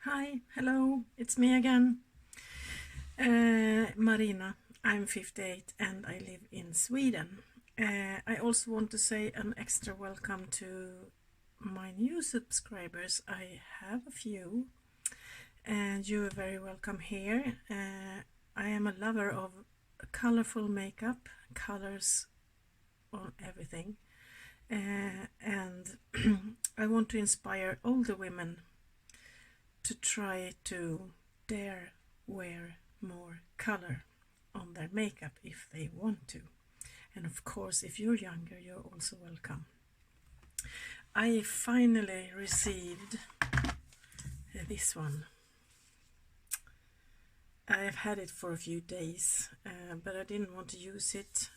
Hi, hello, it's me again. Marina. I'm 58 and I live in Sweden. I also want to say an extra welcome to my new subscribers. I have a few, and you're very welcome here. I am a lover of colorful makeup, colors on everything, and I want to inspire older women to try to dare wear more color on their makeup if they want to. And of course, if you're younger, you're also welcome. I finally received this one. I have had it for a few days, but I didn't want to use it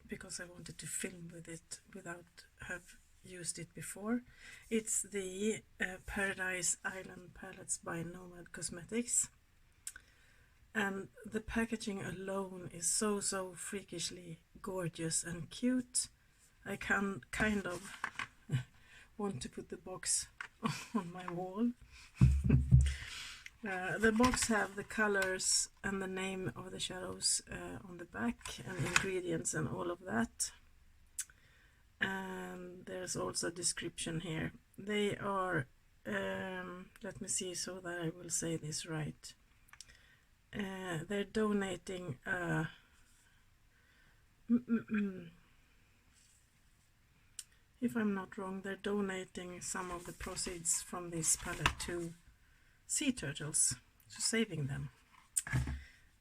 because I wanted to film with it without have used it before. It's the Paradise Island palettes by Nomad Cosmetics, and the packaging alone is so freakishly gorgeous and cute. I can kind of want to put the box on my wall. The box have the colors and the name of the shadows on the back, and ingredients and all of that. And there's also a description here. They are, let me see so that I will say this right. They're donating if I'm not wrong, they're donating some of the proceeds from this palette to sea turtles, to saving them.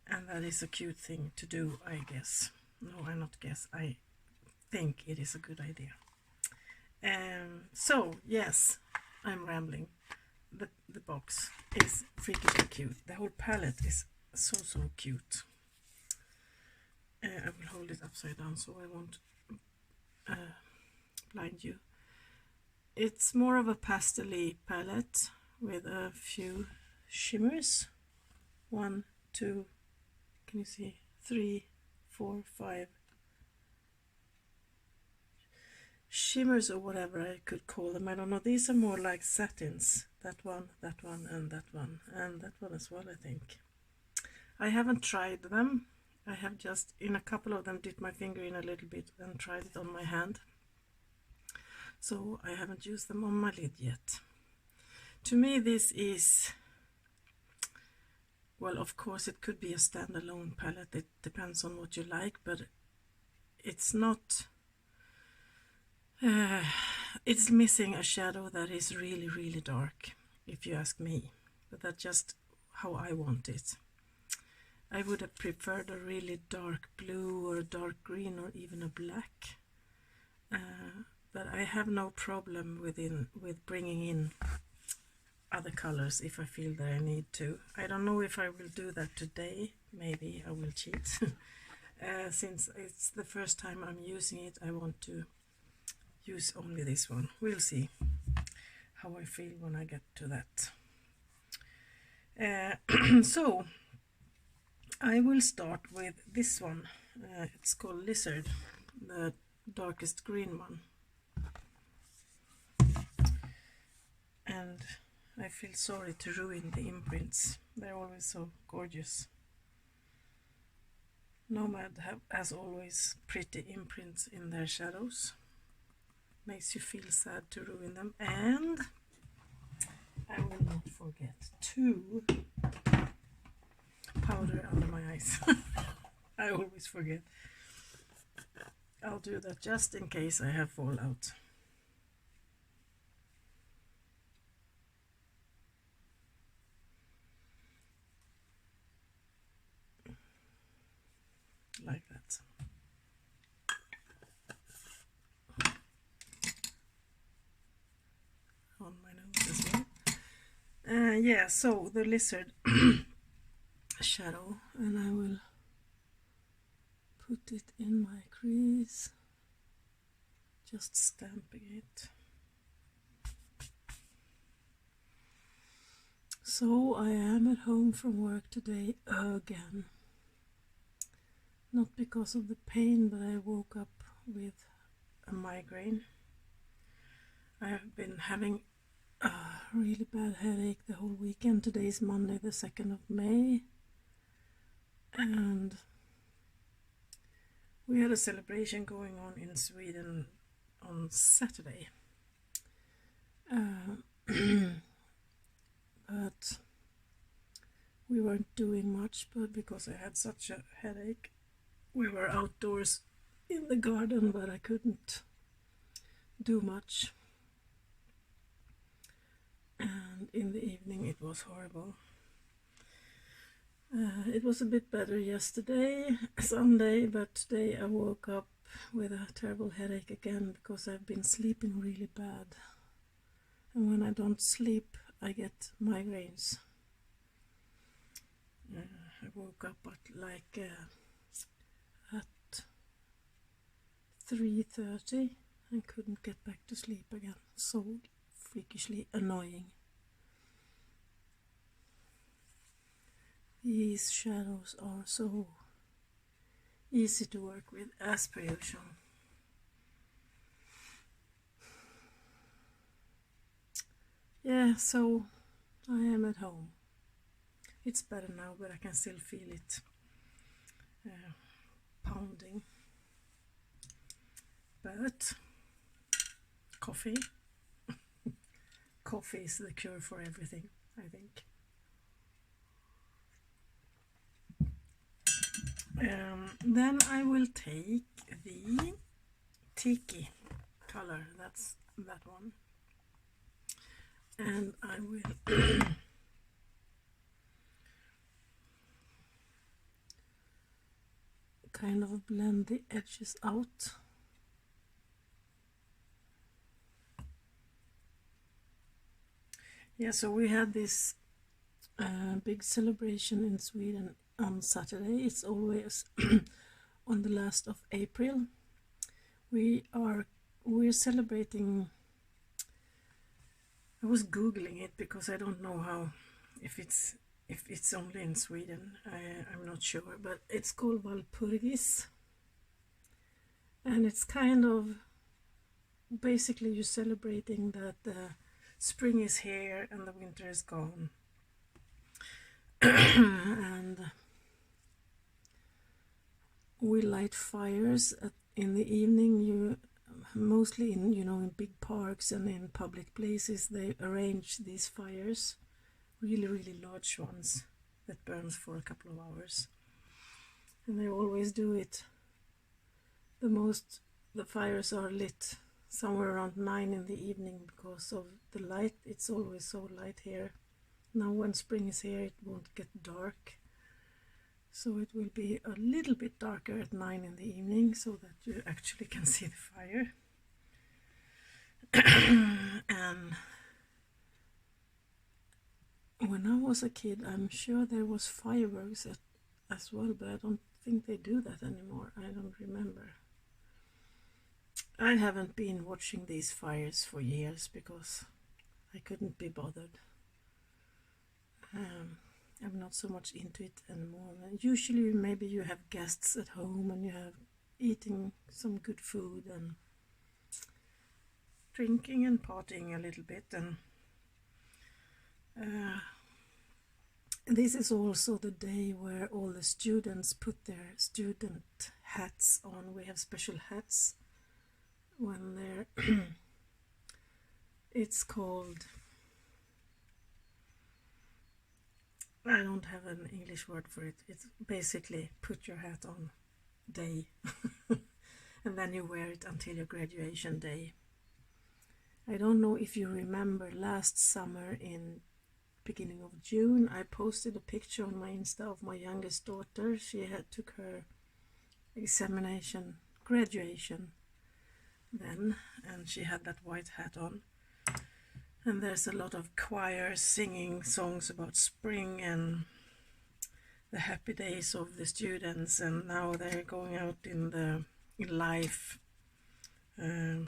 And that is a cute thing to do, I guess. No, I not guess, I think it is a good idea. So yes, I'm rambling. The box is freakishly cute. The whole palette is so cute. I will hold it upside down so I won't blind you. It's more of a pastel-y palette with a few shimmers. 1, 2, can you see? 3, 4, 5 shimmers, or whatever I could call them. I don't know. These are more like satins. That one, and that one, and that one as well, I think. I haven't tried them. I have just, in a couple of them, dipped my finger in a little bit and tried it on my hand. So I haven't used them on my lid yet. To me, this is, well, of course, it could be a standalone palette. It depends on what you like, but it's not... it's missing a shadow that is really dark, if you ask me. But that's just how I want it. I would have preferred a really dark blue or dark green or even a black. But I have no problem with bringing in other colors if I feel that I need to. I don't know if I will do that today. Maybe I will cheat. Since it's the first time I'm using it, I want to use only this one. We'll see how I feel when I get to that. So I will start with this one. It's called Lizard, the darkest green one. And I feel sorry to ruin the imprints. They're always so gorgeous. Nomad has always pretty imprints in their shadows. Makes you feel sad to ruin them. And I will not forget to powder under my eyes. I always forget. I'll do that just in case I have fallout. Like that. On my nose as well. Yeah, so the lizard shadow, and I will put it in my crease, just stamping it. So I am at home from work today again. Not because of the pain, but I woke up with a migraine. I have been having a really bad headache the whole weekend. Today is Monday the 2nd of May, and we had a celebration going on in Sweden on Saturday. But we weren't doing much, but because I had such a headache, we were outdoors in the garden, but I couldn't do much. And in the evening it was horrible. It was a bit better yesterday, Sunday, but today I woke up with a terrible headache again because I've been sleeping really bad. And when I don't sleep, I get migraines. I woke up at 3:30 and couldn't get back to sleep again. So freakishly annoying. These shadows are so easy to work with, as per usual. Yeah, so I am at home. It's better now, but I can still feel it pounding. But coffee is the cure for everything, I think. Then I will take the tiki color, that's that one, and I will kind of blend the edges out. Yeah, so we had this big celebration in Sweden on Saturday. It's always on the last of April. We're celebrating. I was googling it because I don't know how, if it's only in Sweden. I'm not sure, but it's called Walpurgis, and it's kind of basically you're celebrating that the spring is here and the winter is gone. And we light fires in the evening. Mostly in big parks and in public places, they arrange these fires, really large ones that burns for a couple of hours, and they always do it. The fires are lit somewhere around 9 in the evening because of the light. It's always so light here. Now when spring is here, it won't get dark, so it will be a little bit darker at 9 in the evening so that you actually can see the fire. And when I was a kid, I'm sure there was fireworks as well, but I don't think they do that anymore. I don't remember. I haven't been watching these fires for years because I couldn't be bothered. I'm not so much into it anymore. And usually maybe you have guests at home and you have eating some good food and drinking and partying a little bit, and this is also the day where all the students put their student hats on. We have special hats when they're it's called, I don't have an English word for it. It's basically put your hat on day and then you wear it until your graduation day. I don't know if you remember last summer in beginning of June, I posted a picture on my Insta of my youngest daughter. She took her graduation then, and she had that white hat on. And there's a lot of choirs singing songs about spring and the happy days of the students, and now they're going out in life.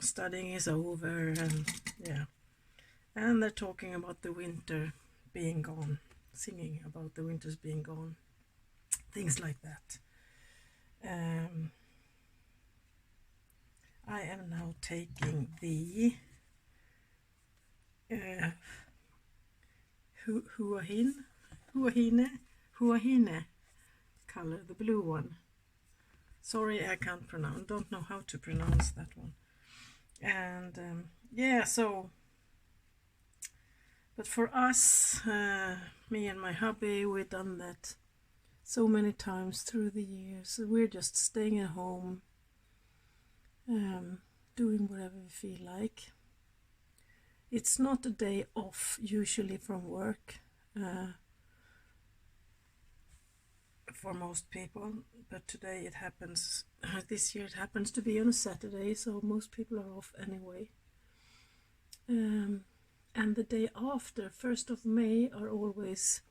Studying is over, and yeah, and they're talking about the winter being gone, singing about the winters being gone, things like that. I am now taking the Huahine color, the blue one. Sorry, I can't pronounce, don't know how to pronounce that one. And yeah, so, but for us, me and my hubby, we've done that so many times through the years. So we're just staying at home, doing whatever we feel like. It's not a day off usually from work for most people, but today it happens, this year it happens to be on a Saturday, so most people are off anyway. And the day after, 1st of May, are always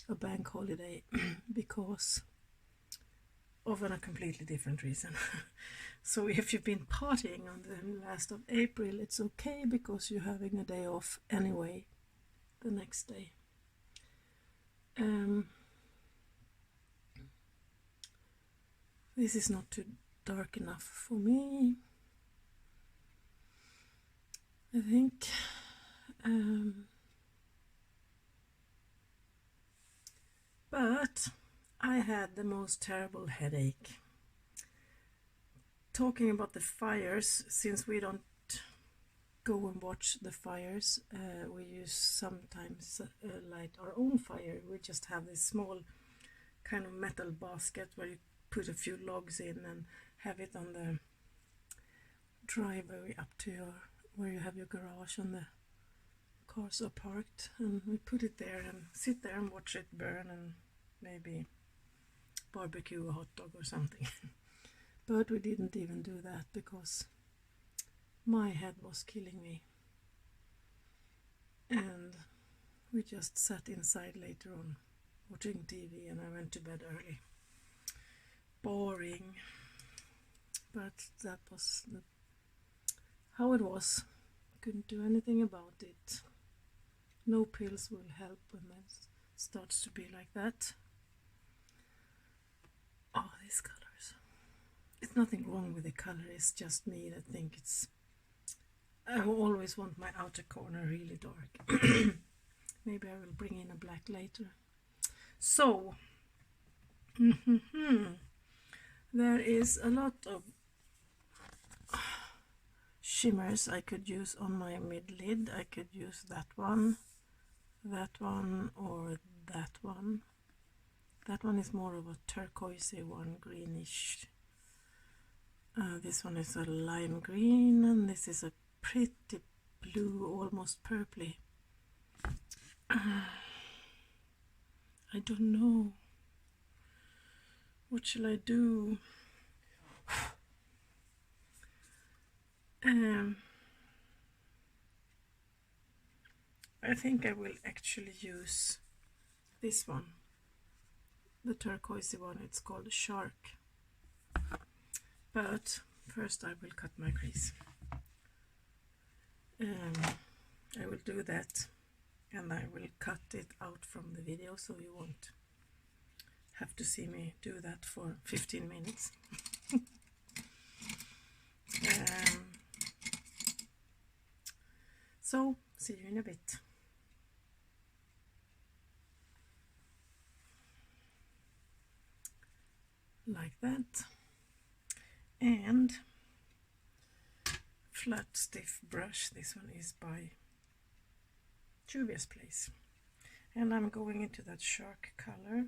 a bank holiday because of a completely different reason. So if you've been partying on the last of April, it's okay because you're having a day off anyway the next day. This is not too dark enough for me, I think. But I had the most terrible headache. Talking about the fires, since we don't go and watch the fires, we use sometimes light our own fire. We just have this small kind of metal basket where you put a few logs in and have it on the driveway up to where you have your garage and the cars are parked, and we put it there and sit there and watch it burn and maybe barbecue a hot dog or something. But we didn't even do that because my head was killing me, and we just sat inside later on watching TV, and I went to bed early. Boring, but that was how it was. Couldn't do anything about it. No pills will help when it starts to be like that. Oh, these colors. It's nothing wrong with the color, it's just me that think it's... I always want my outer corner really dark. Maybe I will bring in a black later. So, there is a lot of shimmers I could use on my mid lid. I could use that one, or that one. That one is more of a turquoisey one, greenish. This one is a lime green, and this is a pretty blue, almost purpley. I don't know. What shall I do? I think I will actually use this one, the turquoisey one. It's called Shark. But first I will cut my crease. I will do that, and I will cut it out from the video so you won't have to see me do that for 15 minutes. So, see you in a bit. Like that. And flat stiff brush. This one is by Juvia's Place. And I'm going into that shark color.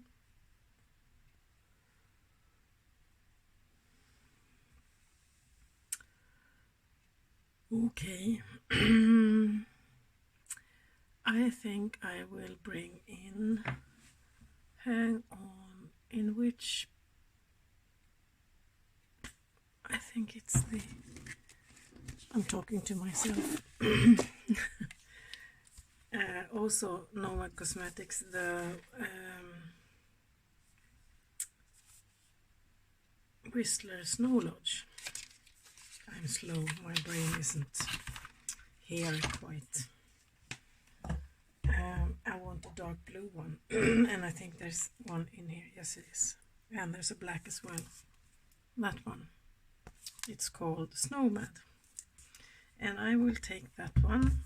Okay. I think I will bring in, hang on, in which, I think it's the, I'm talking to myself. Also Nomad Cosmetics, the Whistler Snow Lodge. I'm slow, my brain isn't here quite. I want a dark blue one, and I think there's one in here. Yes, it is. And there's a black as well. That one. It's called Nomad. And I will take that one.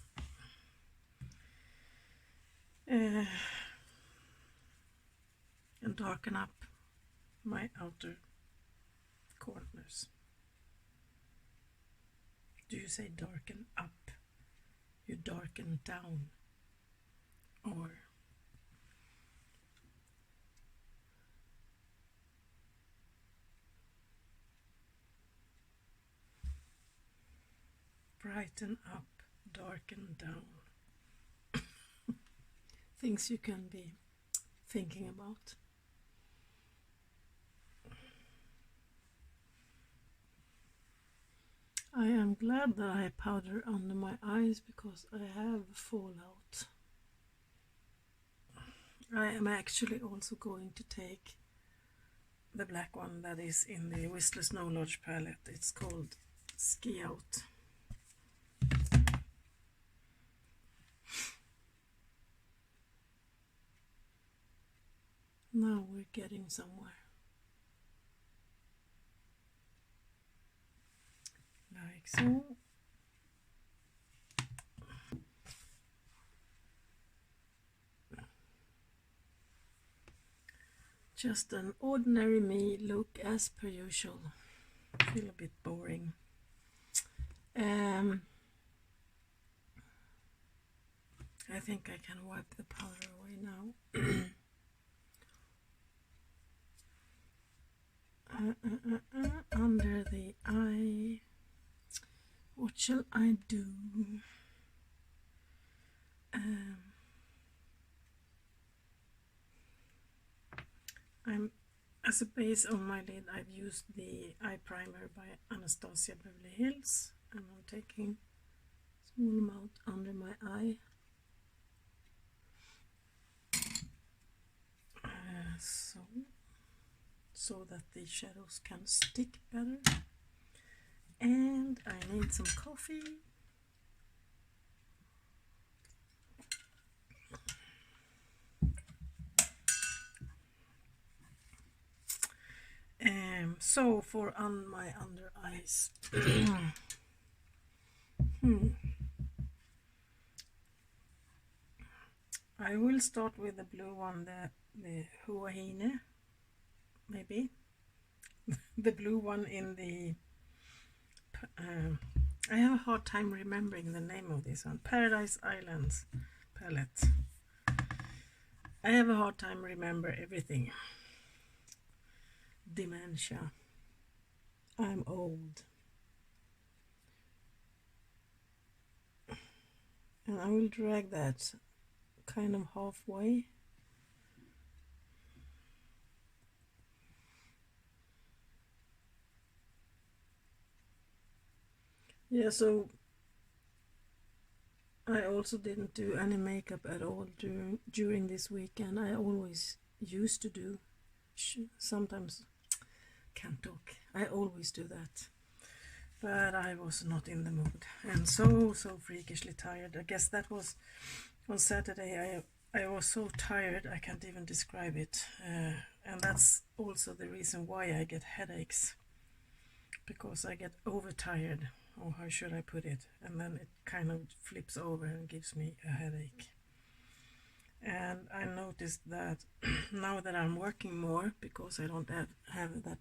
and darken up my outer corners. Do you say darken up? You darken down, or brighten up, darken down. Things you can be thinking about. I am glad that I powder under my eyes because I have fallout. I am actually also going to take the black one that is in the Whistler Snow Lodge palette. It's called Ski Out. Now we're getting somewhere. Like so. Just an ordinary me look as per usual. Feel a bit boring. I think I can wipe the powder away now. Under the eye. What shall I do? As a base on my lid, I've used the eye primer by Anastasia Beverly Hills, and I'm taking a small amount under my eye. So that the shadows can stick better. And I need some coffee. So for on my under eyes, I will start with the blue one, the Huahine, maybe. The blue one in the, I have a hard time remembering the name of this one, Paradise Islands palette. I have a hard time remember everything. Dementia. I'm old. And I will drag that kind of halfway. Yeah, so I also didn't do any makeup at all during this weekend. I always used to do. Sometimes can't talk. I always do that. But I was not in the mood and so freakishly tired. I guess that was on Saturday. I was so tired I can't even describe it. And that's also the reason why I get headaches. Because I get overtired, or how should I put it? And then it kind of flips over and gives me a headache. And I noticed that now that I'm working more, because I don't have that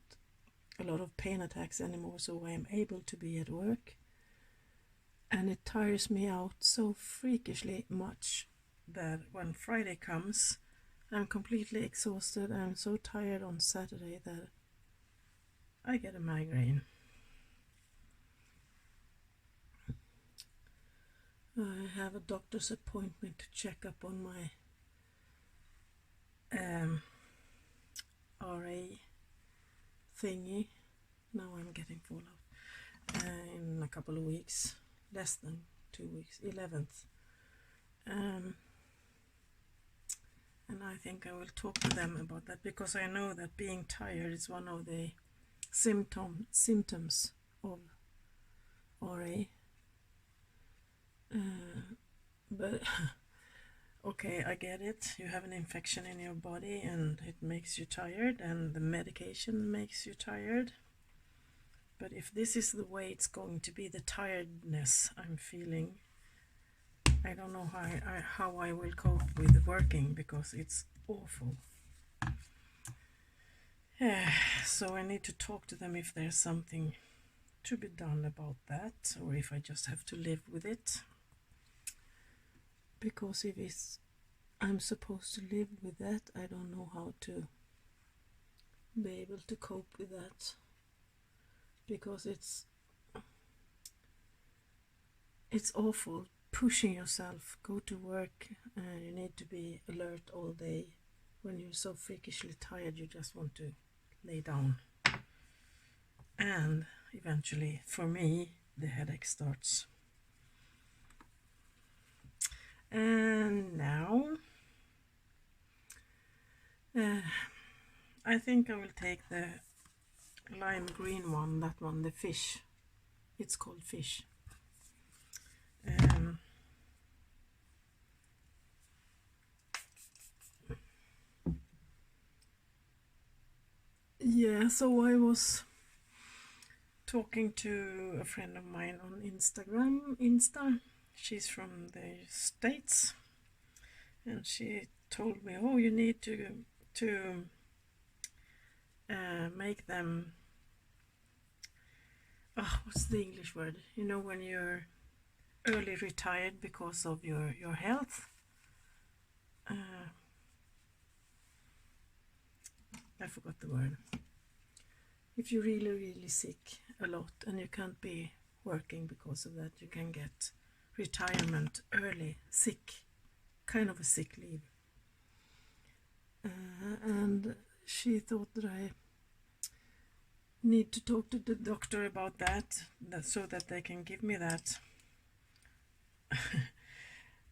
a lot of pain attacks anymore, so I am able to be at work, and it tires me out so freakishly much that when Friday comes, I'm completely exhausted. I'm so tired on Saturday that I get a migraine. I have a doctor's appointment to check up on my RA thingy. Now I'm getting fallout in a couple of weeks, less than 2 weeks, 11th. And I think I will talk to them about that, because I know that being tired is one of the symptoms of RA. But okay, I get it. You have an infection in your body and it makes you tired, and the medication makes you tired. But if this is the way it's going to be, the tiredness I'm feeling, I don't know how I will cope with working, because it's awful. So I need to talk to them if there's something to be done about that, or if I just have to live with it. Because if I'm supposed to live with that, I don't know how to be able to cope with that, because it's awful pushing yourself, go to work, you need to be alert all day. When you're so freakishly tired, you just want to lay down, and eventually, for me, the headache starts. And now I think I will take the lime green one, that one, the fish. It's called fish. Yeah, so I was talking to a friend of mine on Insta. She's from the States, and she told me, oh, you need to make them, what's the English word? You know, when you're early retired because of your health. I forgot the word. If you're really sick a lot and you can't be working because of that, you can get retirement early, sick, kind of a sick leave. And she thought that I need to talk to the doctor about that so that they can give me that.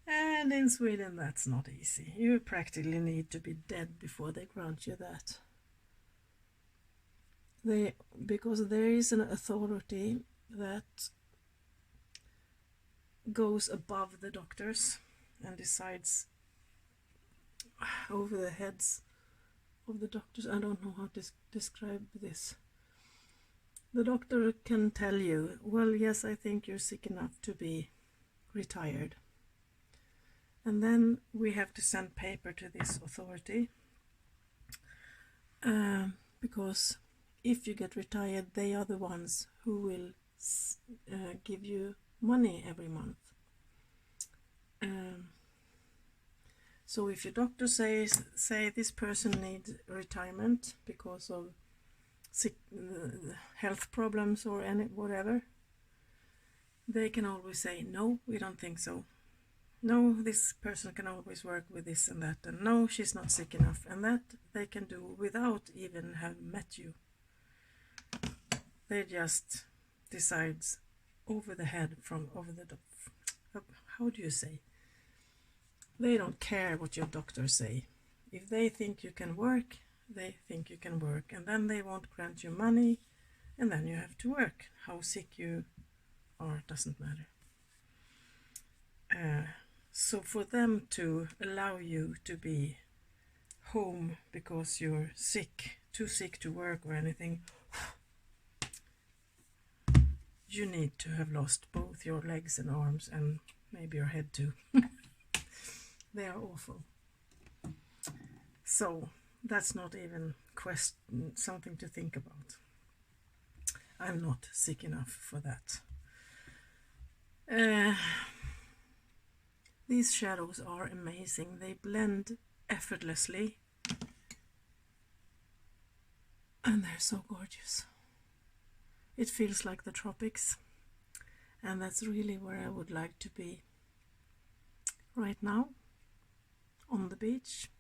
And in Sweden, that's not easy. You practically need to be dead before they grant you that. Because there is an authority that goes above the doctors and decides over the heads of the doctors. I don't know how to describe this. The doctor can tell you, well, yes, I think you're sick enough to be retired. And then we have to send paper to this authority, because if you get retired, they are the ones who will give you money every month. So if your doctor say this person needs retirement because of sick health problems or whatever, they can always say, no, we don't think so. No, this person can always work with this and that, and no, she's not sick enough. And that they can do without even have met you. They just decides over the head from over the how do you say? They don't care what your doctors say. If they think you can work, they think you can work, and then they won't grant you money, and then you have to work. How sick you are doesn't matter. So for them to allow you to be home because you're sick, too sick to work or anything, you need to have lost both your legs and arms, and maybe your head too. They are awful. So that's not even something to think about. I'm not sick enough for that. These shadows are amazing. They blend effortlessly, and they're so gorgeous. It feels like the tropics, and that's really where I would like to be right now, on the beach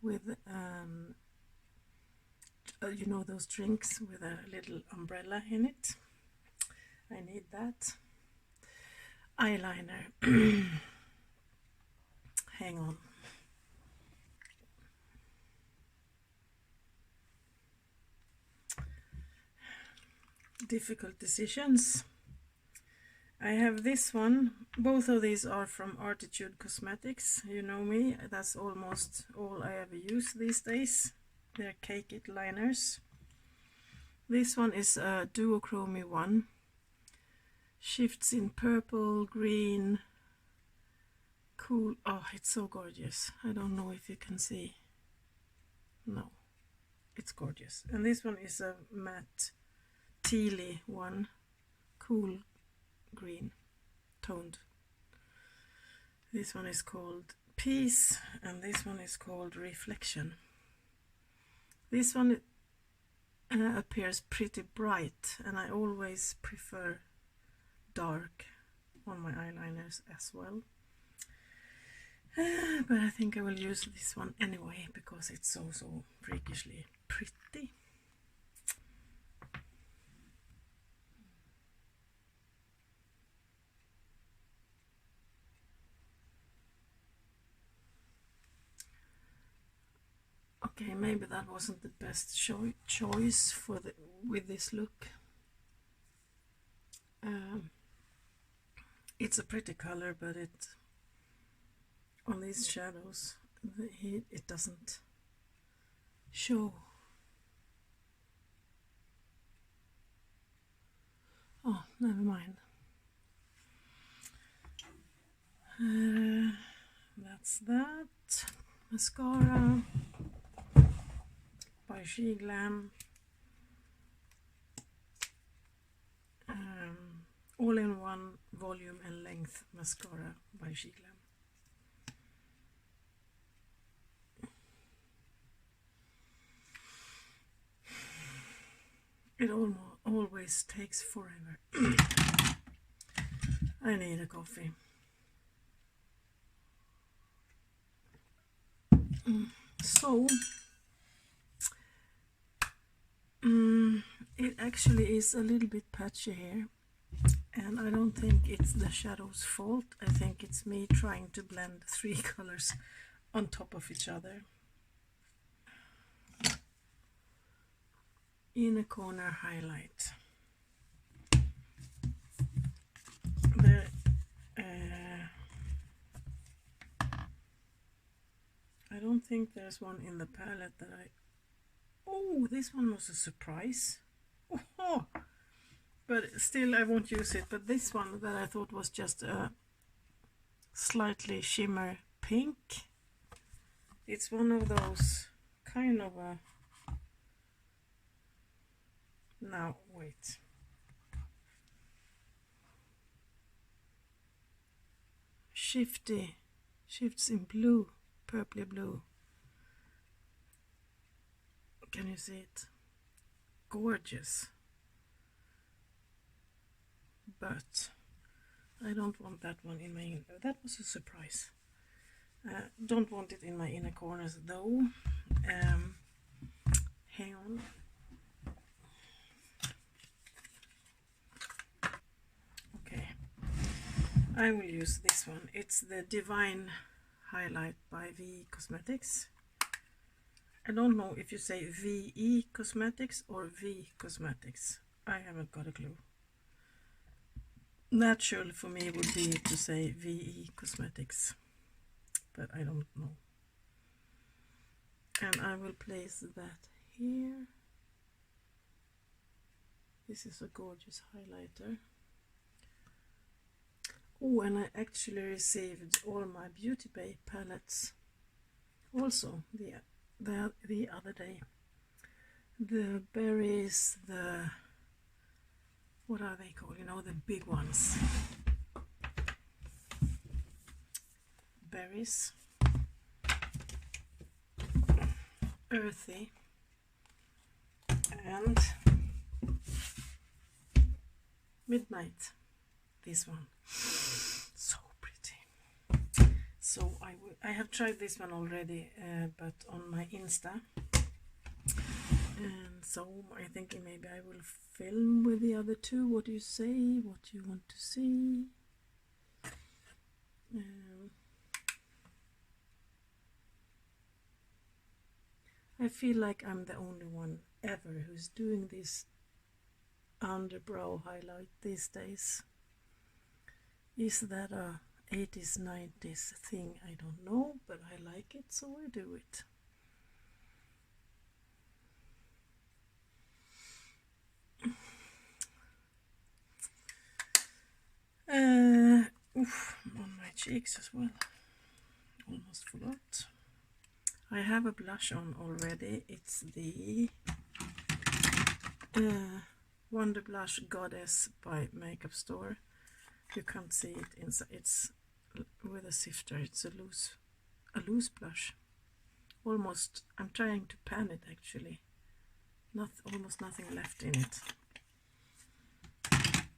with you know, those drinks with a little umbrella in it. I need that. Eyeliner. Hang on. Difficult decisions. I have this one. Both of these are from Artitude Cosmetics. You know me, that's almost all I ever use these days. They're Cake It liners. This one is a duochrome one. Shifts in purple, green, cool. Oh, it's so gorgeous. I don't know if you can see. No, it's gorgeous. And this one is a matte tealy one, cool green toned. This one is called Peace, and this one is called Reflection. This one appears pretty bright, and I always prefer dark on my eyeliners as well. But I think I will use this one anyway because it's so freakishly pretty. Okay, maybe that wasn't the best choice for with this look. It's a pretty color, but on these shadows it doesn't show. Oh, never mind. That's that. Mascara by Glam. All-in-one volume and length mascara by Glam. It always takes forever. I need a coffee. So it actually is a little bit patchy here, and I don't think it's the shadow's fault. I think it's me trying to blend 3 colors on top of each other. Inner corner highlight. I don't think there's one in the palette that Oh, this one was a surprise. Oh, but still I won't use it. But this one that I thought was just a slightly shimmer pink. It's one of those kind of a... Now, wait. Shifts in blue, purpley blue. Can you see it? Gorgeous. But I don't want that one in my... That was a surprise. Don't want it in my inner corners though. Hang on. Okay. I will use this one. It's the Divine Highlight by VE Cosmetics. I don't know if you say VE Cosmetics or V Cosmetics. I haven't got a clue. Natural for me would be to say VE Cosmetics, but I don't know. And I will place that here. This is a gorgeous highlighter. Oh, and I actually received all my Beauty Bay palettes also the other day. The berries, what are they called? You know, the big ones. Berries. Earthy. And Midnight. This one. So pretty. So I have tried this one already, but on my Insta. And so I'm thinking maybe I will film with the other two. What do you say? What do you want to see? I feel like I'm the only one ever who's doing this underbrow highlight these days. Is that a 80s, 90s thing? I don't know, but I like it, so I do it. On my cheeks as well. Almost forgot. I have a blush on already. It's the Wonder Blush Goddess by Makeup Store. You can't see it inside. It's with a sifter. It's a loose blush. Almost. I'm trying to pan it actually. Almost nothing left in it.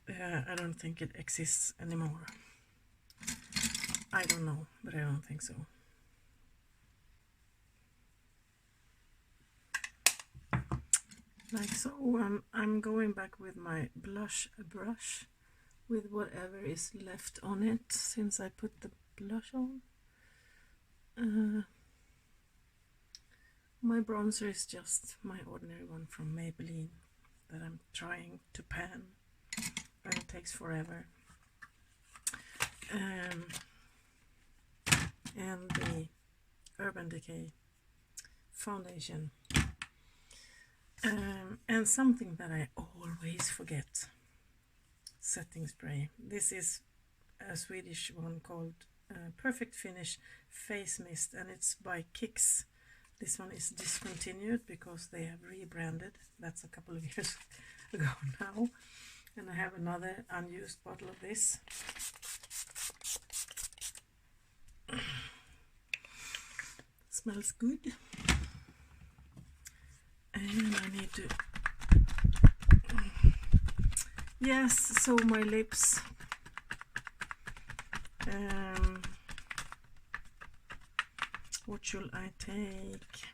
I don't think it exists anymore. I don't know, but I don't think so. Like so. I'm going back with my blush brush with whatever is left on it since I put the blush on. My bronzer is just my ordinary one from Maybelline that I'm trying to pan, and it takes forever. And the Urban Decay foundation. And something that I always forget, setting spray. This is a Swedish one called Perfect Finish Face Mist, and it's by Kicks. This one is discontinued because they have rebranded. That's a couple of years ago now. And I have another unused bottle of this. Smells good. And I need to... Yes, so my lips. What should I take?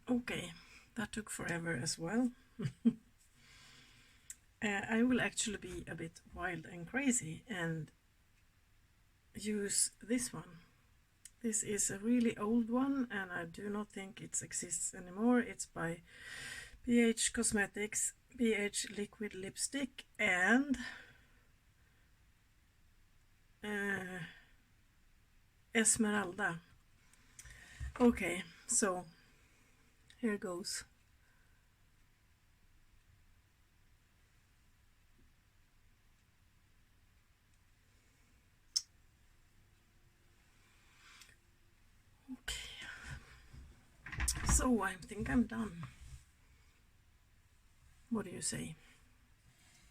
Okay, that took forever as well. I will actually be a bit wild and crazy and use this one. This is a really old one and I do not think it exists anymore. It's by BH Cosmetics, BH Liquid Lipstick, and Esmeralda. Okay, so here goes. Okay, so I think I'm done. What do you say?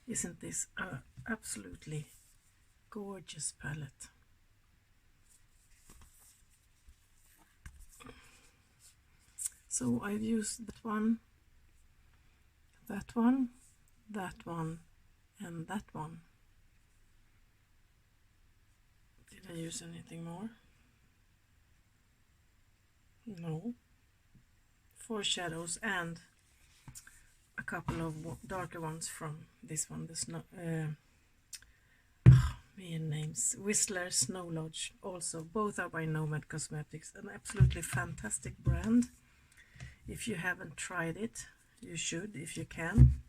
Isn't this a absolutely gorgeous palette? So I've used that one, that one, that one, and that one. Did I use anything more? No. 4 shadows and a couple of darker ones from this one, the snow, names, Whistler Snow Lodge. Also, both are by Nomad Cosmetics, an absolutely fantastic brand. If you haven't tried it, you should if you can.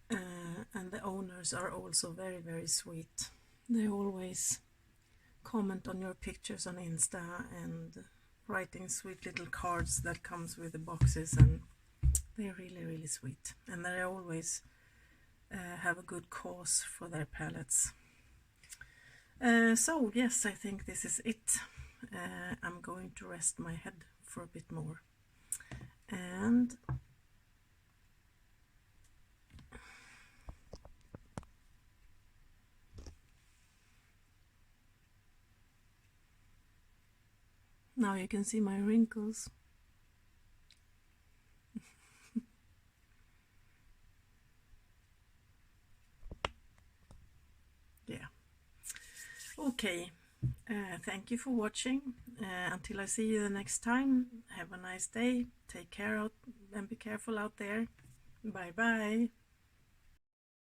And the owners are also very, very sweet. They always comment on your pictures on Insta and writing sweet little cards that comes with the boxes, and they're really, really sweet. And they always have a good cause for their palettes. So yes, I think this is it. I'm going to rest my head for a bit more. And now you can see my wrinkles. Yeah. Okay. Thank you for watching. Until I see you the next time, have a nice day. Take care out and be careful out there. Bye bye.